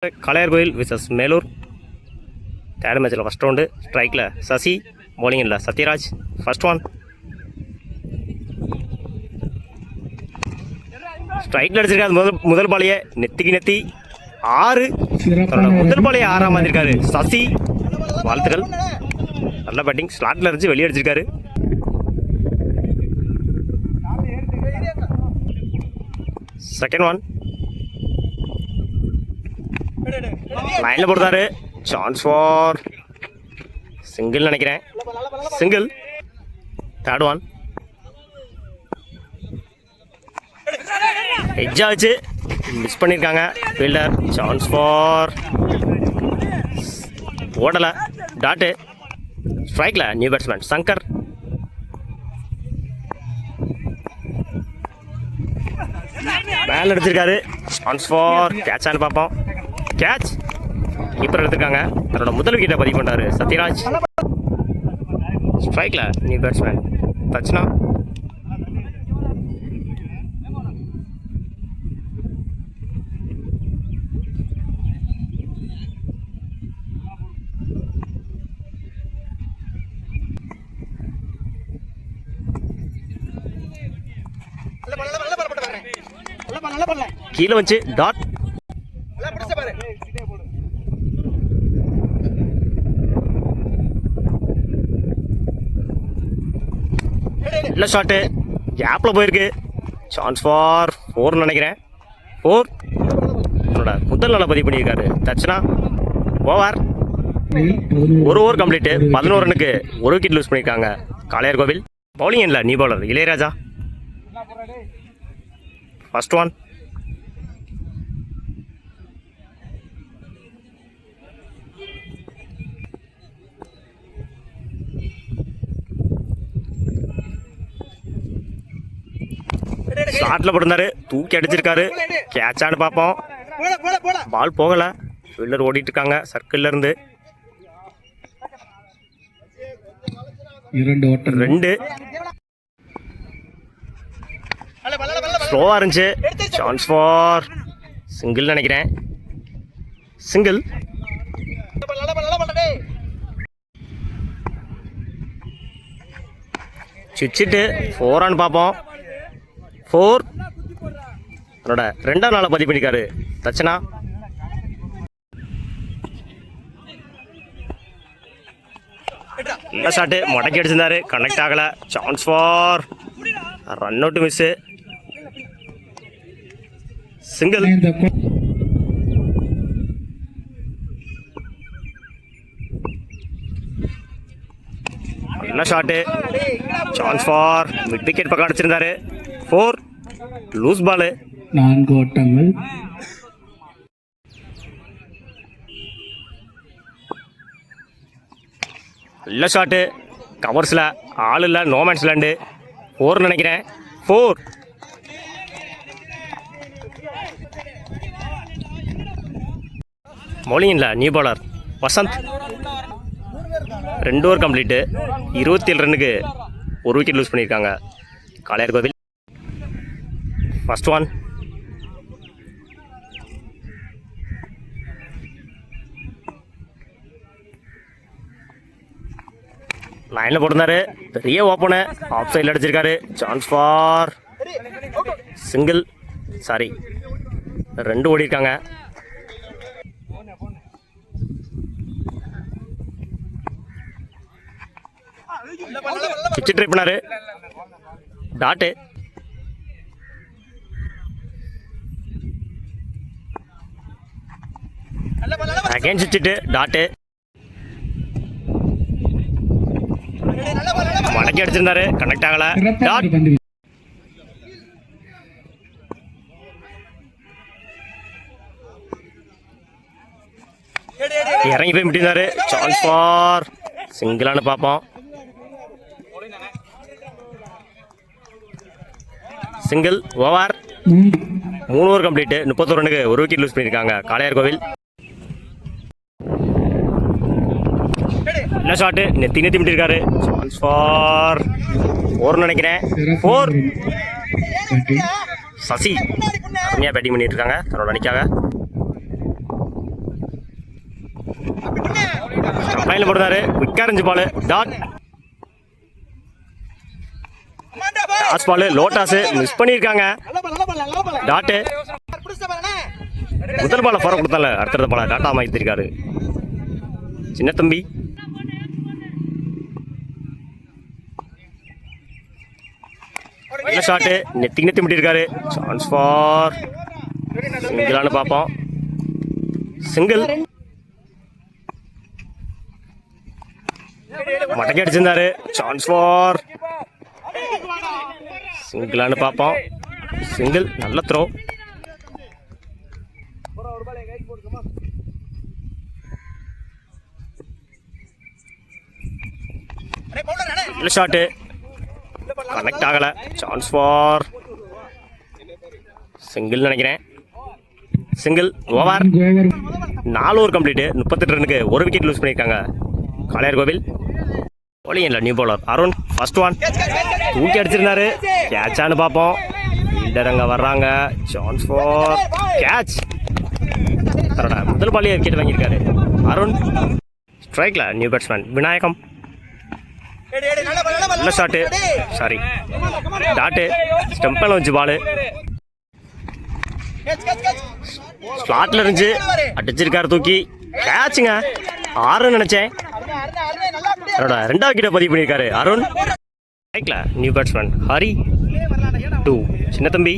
Kalaiyarkovil versus Melur third மேட்சில் first round. ஸ்ட்ரைக்கில் சசி, பவுலிங்கில் சத்யராஜ். ஃபர்ஸ்ட் ஒன் ஸ்ட்ரைக்கில் அடிச்சிருக்காரு. முதல் பாலையை நெத்தி 6. முதல் பாலையை 6ஆம் வந்திருக்காரு சசி. வாழ்த்துக்கள், நல்ல பேட்டிங். ஸ்லாட்டில் இருந்துச்சு, வெளியே அடிச்சிருக்காரு. செகண்ட் ஒன் லைனில் போடுறாரு. சான்ஸ் ஃபார் சிங்கிள் நினைக்கிறேன். சிங்கிள். தேர்ட் ஒன் எட்ஜா வச்சு மிஸ் பண்ணியிருக்காங்க ஃபீல்டர். சான்ஸ் ஃபார் ஓடலை. டாட்டு. ஸ்ட்ரைக்கில் நியூ பேட்ஸ்மேன் சங்கர். மேலே எடுத்திருக்காரு. சான்ஸ் ஃபார் கேட்சான்னு பார்ப்போம். கேட்ச். கீப்பர் எடுத்திருக்காங்க. தன்னோட முதல் விக்கெட்டை பதிவு பண்ணாரு சத்யராஜ். ஸ்ட்ரைக்கில் நியூ பேட்ஸ்மேன் தட்சிணா. கீழே வச்சு டாட். நல்ல ஷாட்டு, கேப்பில் போயிருக்கு. சான்ஸ் ஃபார் 4 நினைக்கிறேன். 4. என்னோட முதல் நாளை பதிவு பண்ணியிருக்காரு தட்சிணா. ஓவர். ஒரு ஓவர் கம்ப்ளீட்டு. 11 ரன்னுக்கு ஒரு விக்கெட் லூஸ் பண்ணியிருக்காங்க காளையார்கோவில். பவுலிங் இல்லை new bowler Ilaiyaraja. First one ஷாட்டில் போட்டிருந்தாரு, தூக்கி அடிச்சிருக்காரு. கேட்சான்னு பார்ப்போம். பால் போகலை. ஃபீல்டர் ஓடிட்டு இருக்காங்க சர்க்கிள்ல இருந்து. 2. ஸ்லோவாக இருந்துச்சு. சான்ஸ் ஃபார் சிங்கிள் நினைக்கிறேன். சிங்கிள். சுவிட்சிட்டு 4 பார்ப்போம். 4. என்னோட 2ஆம் நாளை பதிவு பண்ணிக்காரு தட்சணா. நல்ல ஷாட்டு, முடக்கி அடிச்சிருந்தாரு, கனெக்ட் ஆகலை. Chance for run out miss. Single. நல்ல shot, chance for mid wicket பக்கம் அடிச்சிருந்தாரு. 4. லூஸ் பாலு. 4 ஓட்டங்கள். நல்ல ஷாட்டு, கவர்ஸில் ஆள் இல்லை, நோமேன்ஸ் லேண்டு. 4 நினைக்கிறேன். 4. பவுலிங் இல்லை new bowler Vasanth. 2 over complete. 27 ரன்னுக்கு ஒரு விக்கெட் லூஸ் பண்ணியிருக்காங்க காளையார்கோவில். ஃபர்ஸ்ட் ஒன் லைனில் போட்டிருந்தாரு, பெரிய ஓப்பனு, ஆஃப் சைடில் அடிச்சிருக்காரு. Chance for single. சாரி, 2 ஓடி இருக்காங்க. பிச்சு ட்ரை பண்ணாரு. டாட்டு. Again switch hit dot. மடக்கி அடிச்சிருந்தாரு, கனெக்ட் ஆகல. டாட். இறங்கி போய் முடிந்தாரு. சான்ஸ் ஃபார் சிங்கிளானு பார்ப்போம். சிங்கிள். ஓவர். 3 over complete. 31 ரன்னுக்கு ஒரு விக்கெட் லூஸ் பண்ணியிருக்காங்க காளையார்கோவில். நல்ல ஷாட்டு, நெத்தி விட்டிருக்காரு. சான்ஸ் ஃபார் 4 நினைக்கிறேன். 4. சசி அருமையாக பேட்டிங் பண்ணிட்டு இருக்காங்க தன்னோட அணிக்காக. லைனில் போடுறாரு. குயிக்காக இருந்துச்சு பால். டாட். டாஸ் பால். லோட்டாஸு மிஸ் பண்ணியிருக்காங்க. டாட்டு. முதல் பாலை ஃபோரை கொடுத்தால அடுத்தடுத்த பாலை டாட்டா மாற்றிருக்காரு சின்ன தம்பி. நல்ல ஷாட்டு. நெத்தி முட்டிருக்காரு. சான்ஸ் ஃபார் சிங்கிளானு பார்ப்போம். சிங்கிள். மடக்கி அடிச்சிருந்தாரு. சான்ஸ் ஃபார் சிங்கிளானு பார்ப்போம். சிங்கிள். நல்ல த்ரோ. நல்ல ஷாட்டு. கனெக்ட் ஆகலை. சான்ஸ் ஃபார் சிங்கிள் நினைக்கிறேன். சிங்கிள். ஓவர். 4 over complete. 38 ரனுக்கு 1 விக்கெட் லூஸ் பண்ணியிருக்காங்க காளையார் கோவில். போலிங்கல்ல new bowler Arun. First one தூக்கி அடிச்சிருந்தாரு. கேட்சானு பார்ப்போம். ஃபீல்டர் அங்கே வர்றாங்க. Chance for catch. முதல் பாலியே விக்கெட் வாங்கியிருக்காரு அருண். ஸ்ட்ரைக்ல நியூ பேட்ஸ்மேன் விநாயகம். நல்ல ஷாட்டு. Sorry tattoo. ஸ்டெம்பில் வச்சு பாலு. ஸ்லாட்ல இருந்துச்சு. அடிச்சிருக்காரு தூக்கி. கேட்சுங்க. 6 நினைச்சேன். அவரோட 2வது விக்கெட்டை பதிவு பண்ணியிருக்காரு அருண். ஸ்ட்ரைக்ல நியூ பேட்ஸ்மேன் ஹரி. 2 சின்ன தம்பி.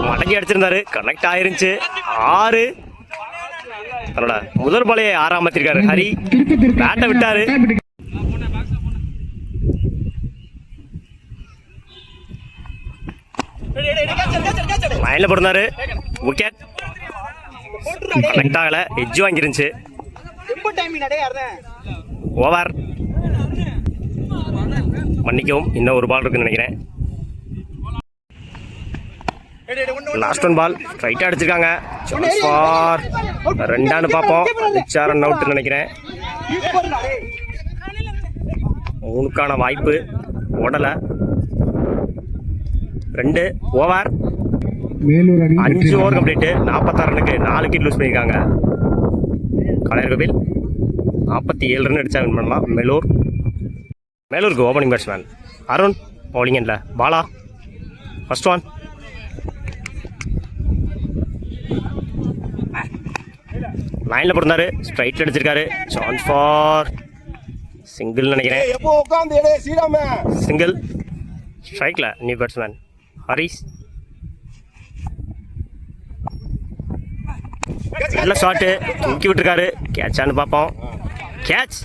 மடக்கி அடிச்சிருந்தாரு. கனெக்ட் ஆயிருந்துச்சு. 6. தன்னோட முதல் பாலையை 6 மாத்திருக்காரு ஹரி. பேட்டை விட்டாரு. லைன்ல போடுறாரு. விக்கெட். கனெக்ட் ஆகல. எட்ஜ் வாங்கிருந்துச்சு. ஓவர். மன்னிக்கவும், இன்னும் ஒரு பால் இருக்குன்னு நினைக்கிறேன். Last one ball. ஸ்ட்ரைட்டாக அடிச்சிருக்காங்க. சான்ஸ் ஃபார் 2 பார்ப்போம். அடிச்சா ரன் அவுட்னு நினைக்கிறேன். 3க்கான வாய்ப்பு ஓடலை. 2 ஓவர். 5 over complete. 46 ரனுக்கு 4 விக்கெட் லூஸ் பண்ணியிருக்காங்க காளையார் கோவில். 47 ரன் அடிச்சா வின் பண்ணலாம். மேலூருக்கு ஓப்பனிங் பேட்ஸ்மேன் அருண். பவுலிங் இல்லை பாலா. First one. லைனில் போட்டிருந்தாரு. ஸ்ட்ரைட் அடிச்சிருக்காரு. சான்ஸ் ஃபார் சிங்கிள் நினைக்கிறேன். சிங்கிள். ஸ்ட்ரைக்கில் நியூ பேட்ஸ்மேன் ஹரிஸ். நல்ல ஷாட்டு. தூக்கி விட்டுருக்காரு. கேட்சானு பார்ப்போம். கேட்ச்.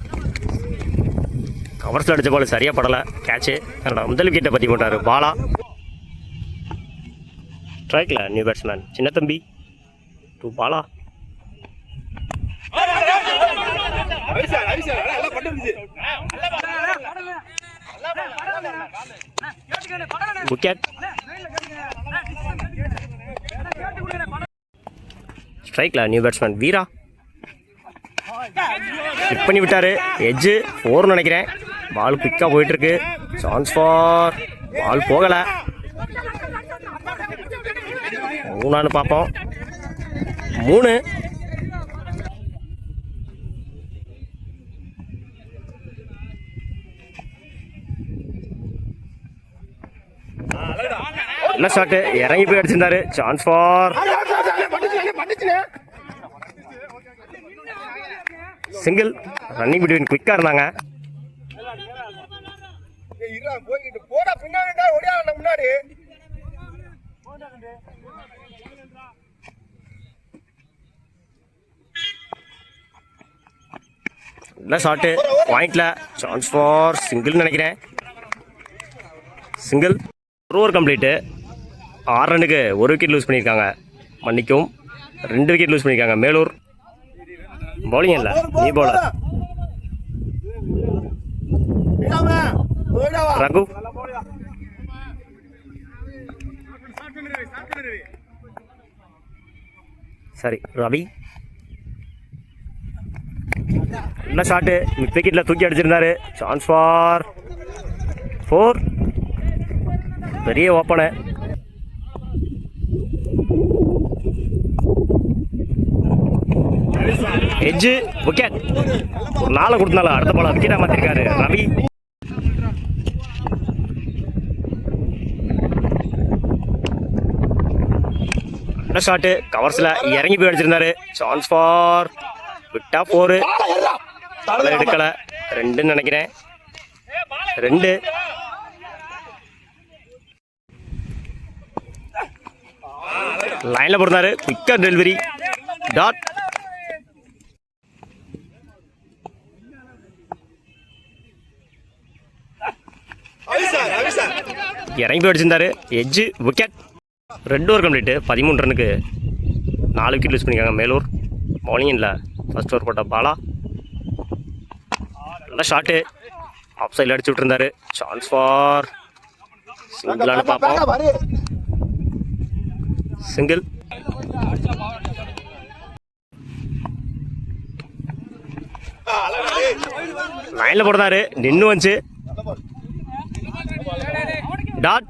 கவர்ஸில் அடித்த போல சரியாக படலை. கேட்சு. முதல் விக்கெட்டை பற்றி போட்டார் பாலா. ஸ்ட்ரைக்கில் நியூ பேட்ஸ்மேன் சின்ன தம்பி. 2 பாலா. விக்கெட். ஸ்ட்ரைக்ல நியூ பேட்ஸ்மேன் வீரா. ஹிட் பண்ணி விட்டாரு. எட்ஜு 4 நினைக்கிறேன். பால் குயிக்காக போயிட்டு இருக்கு. சான்ஸ் ஃபார் பால் போகலை. 3 பார்ப்போம். 3. நல்ல ஷாட்டு. இறங்கி போய் அடிச்சிருந்தாரு. Chance for single. Running between குயிக்காக இருந்தாங்க. நல்ல ஷாட்டு. பாயிண்ட்ல. சான்ஸ் ஃபார் சிங்கிள் நினைக்கிறேன். சிங்கிள். 1 over complete. 6 ரனுக்கு 1 விக்கெட் லூஸ் பண்ணியிருக்காங்க. மன்னிக்கவும், 2 விக்கெட் லூஸ் பண்ணியிருக்காங்க மேலூர். பவுலிங் இல்லை நீ பவுலர் ரகு. சரி ரவி. நல்ல ஷாட்டு. மிட் விக்கெட்டில் தூக்கி அடிச்சிருந்தாரு. Chance for 4. பெரிய ஓப்பனை. Edge wicket. ஒரு நாளை கொடுத்தனால அடுத்த பால விக்கெட்டாக மாற்றிருக்காரு ரவி. நல்ல ஷாட்டு, கவர்ஸில் இறங்கி போய் அடிச்சிருந்தாரு. சான்ஸ் ஃபார் விட்டா 4. எடுக்கலை, 2ன்னு நினைக்கிறேன். 2. லைனில் போடுறாரு, குயிக்கர் டெலிவரி. டாட். இறங்கி போய் அடிச்சிருந்தாரு. Edge wicket. 2 over complete. 13 ரன்னுக்கு 4 விக்கெட் லூஸ் பண்ணிக்காங்க மேலூர். பவுலிங் இல்லை, ஃபர்ஸ்ட் ஓவர் போட்ட பாலா. நல்ல ஷாட்டு, ஆஃப் சைடில் அடிச்சு விட்டுருந்தாரு. சான்ஸ் ஃபார் சிங்கிளானு பார்ப்போம். சிங்கிள். லைனில் போடுறாரு, நின்று வந்துச்சு. டாட்.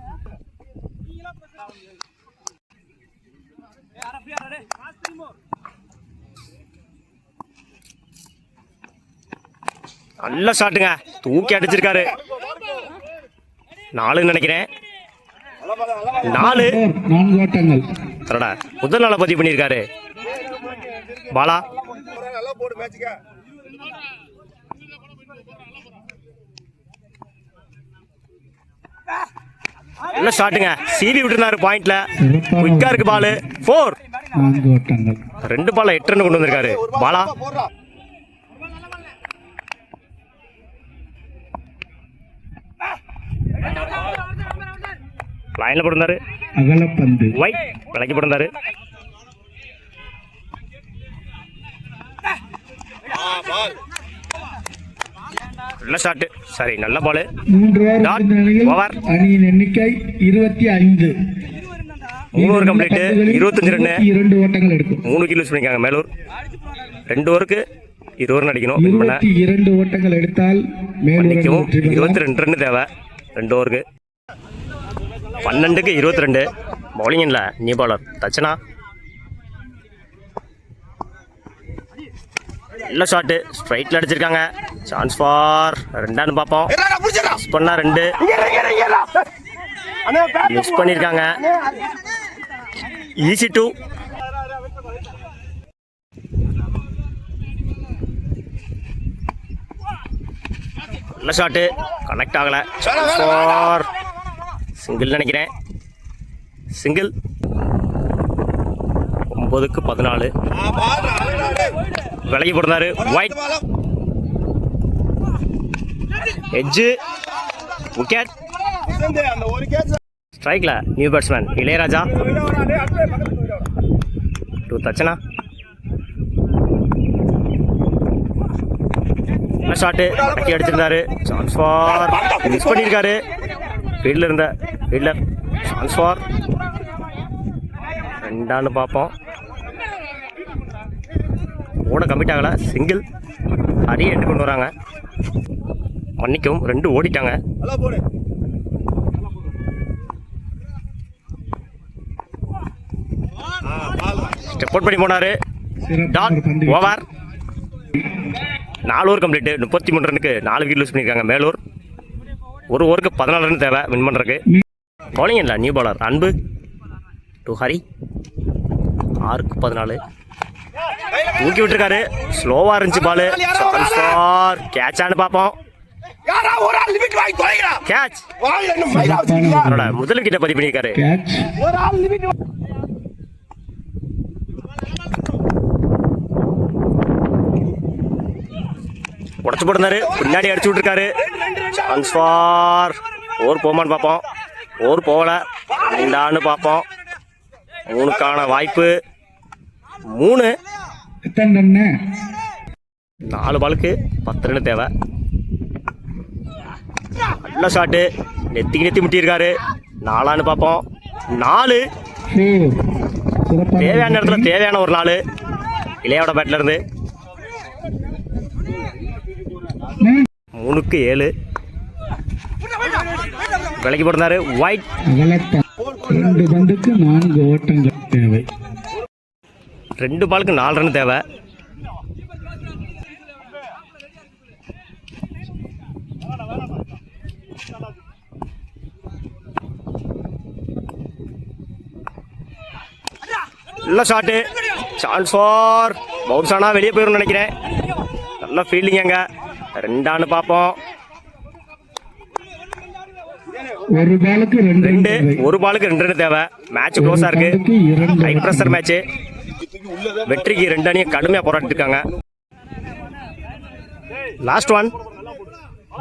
நல்ல ஷாட்டுங்க, தூக்கி அடிச்சிருக்காரு. 4ன்னு நினைக்கிறேன். 4 ஓட்டங்கள். முதல் நாளை பதிவு பண்ணியிருக்காரு பாலா. நல்ல ஷாட்டுங்க, சிவி விட்டுருந்தாரு பாயிண்ட்ல. குயிக்கா இருக்கு பாலு. 4. 4 ஓட்டங்கள். 2 பால்ல 8 ரன் கொண்டு வந்திருக்காரு பாலா. லைன்ல போடுறாரு, அகலப்பந்து. ஒயிட் விலைக்கு போடுறாரு. நல்ல ஷாட், சரி நல்ல பால். 3 ஓவர் அணியின் எண்ணிக்கை 25. 3 ஓவர் கம்ப்ளீட். 25 ரன். 2 ஓட்டங்கள் எடுக்கும். 3 விக்கெட் லூஸ் பண்ணிருக்காங்க மேலூர். 2 ஓவருக்கு 20 ரன் அடிக்கணும். 22 ஓட்டங்கள் எடுத்தால் மேலூர் 22 ரன் தேவை 2 ஓவருக்கு. 12க்கு 22. பவுலிங் இல்லை, நியூ பாலர் தச்சனா. நல்ல ஷாட்டு, ஸ்ட்ரைட்டில் அடிச்சிருக்காங்க. சான்ஸ் ஃபார் 2 பார்ப்போம். மிஸ் பண்ணா 2. மிஸ் பண்ணியிருக்காங்க. ஈஸி 2. நல்ல ஷாட்டு, கனெக்ட் ஆகலை. சான்ஸ் ஃபார் சிங்கிள் நினைக்கிறேன். சிங்கிள். 9க்கு 14. விலகி போடுறாரு, ஒயிட். Edge wicket. ஸ்ட்ரைக்ல new batsman Ilaiyaraja. 2 Dakshina. Shot கட்டி அடிச்சிருந்தாரு. சான்ஸ் ஃபார் மிஸ் பண்ணியிருக்காரு. ஃபீல்டில் இருந்த ஃபீல்டர். சான்ஸ் ஃபார் 2 பார்ப்போம். ஓட கம்மிட் ஆகலை. சிங்கிள். ஹரியை எட்டு கொண்டு வராங்க. மன்னிக்கவும், 2 ஓடிட்டாங்க. ஸ்டெப் அவுட் பண்ணி போனாரு. டாட். ஓவர். 4 over complete. 33 ரன்னுக்கு 4 விக்கெட் லூஸ் பண்ணியிருக்காங்க மேலூர். 1 ஓவருக்கு 14 ரன் தேவை வின் பண்ணுறதுக்கு. பவுலிங் இல்லை, நியூ பாலர் அன்பு. 2 ஹரி. 6க்கு 14. தூக்கி விட்டுருக்காரு. ஸ்லோவா இருந்துச்சு பாலு. சான்ஸ் ஃபார் கேட்சான்னு பார்ப்போம். கேட்ச். அவரோட முதல் விக்கெட்டை பதிவு பண்ணியிருக்காரு. உடச்சு போட்டுருந்தாரு, பின்னாடி அடிச்சு விட்டுருக்காரு. சான்ஸ் ஃபார் 4 போமான்னு பார்ப்போம். 4 போகல. 2 பார்ப்போம். 3க்கான வாய்ப்பு. 3. 4 பாலுக்கு 10 ரன் தேவை. நல்ல ஷாட்டு, நெத்தி முட்டியிருக்காரு. 4 பார்ப்போம். 4. தேவையான இடத்துல தேவையான ஒரு 4 இளையோட பேட்ல இருந்து. 3க்கு 7. விலைக்கு போடுறாரு, ஒயிட். 2 பந்துக்கு 4 ஓட்டங்கள் தேவை. 2 பாலுக்கு 4 ரன் தேவை. நல்ல ஷாட்டு. சான்ஸ் ஃபார் பவுன்ஸ் ஆனால் வெளியே போயிடும்னு நினைக்கிறேன். நல்ல ஃபீல்டிங் அங்க. 2 ஆன்னு பார்ப்போம். ஒரு பாலுக்கு 2 ஒரு பாலுக்கு 2 ரன் தேவை. மேட்ச் க்ளோஸா இருக்கு. High pressure match. வெற்றிக்கு 2 அணியும் கடுமையா போராடிட்டு இருக்காங்க. Last one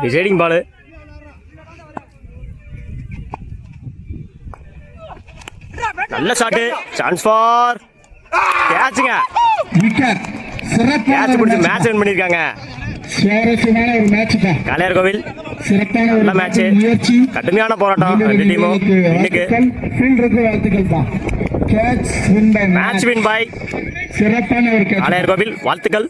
deciding ball. நல்ல ஷாட்டு. சான்ஸ் ஃபார் கேட்சுங்க. விக்கெட். கேட்ச் பிடிச்சி மேட்ச் வின் பண்ணிருக்காங்க. சுவாரஸ்யமான ஒரு மேட்ச் தான். காளையார் கோவில் சிறப்பான நல்ல ஒரு மேட்ச். முயற்சி. கடுமையான போராட்டம். 2 டீமும் இன்னைக்கு ஃபீல்டருக்கு வாழ்த்துக்கள் தான். Catch win by match win by சிறப்பான ஒரு கேட்ச். காளையார் கோவில் வாழ்த்துக்கள்.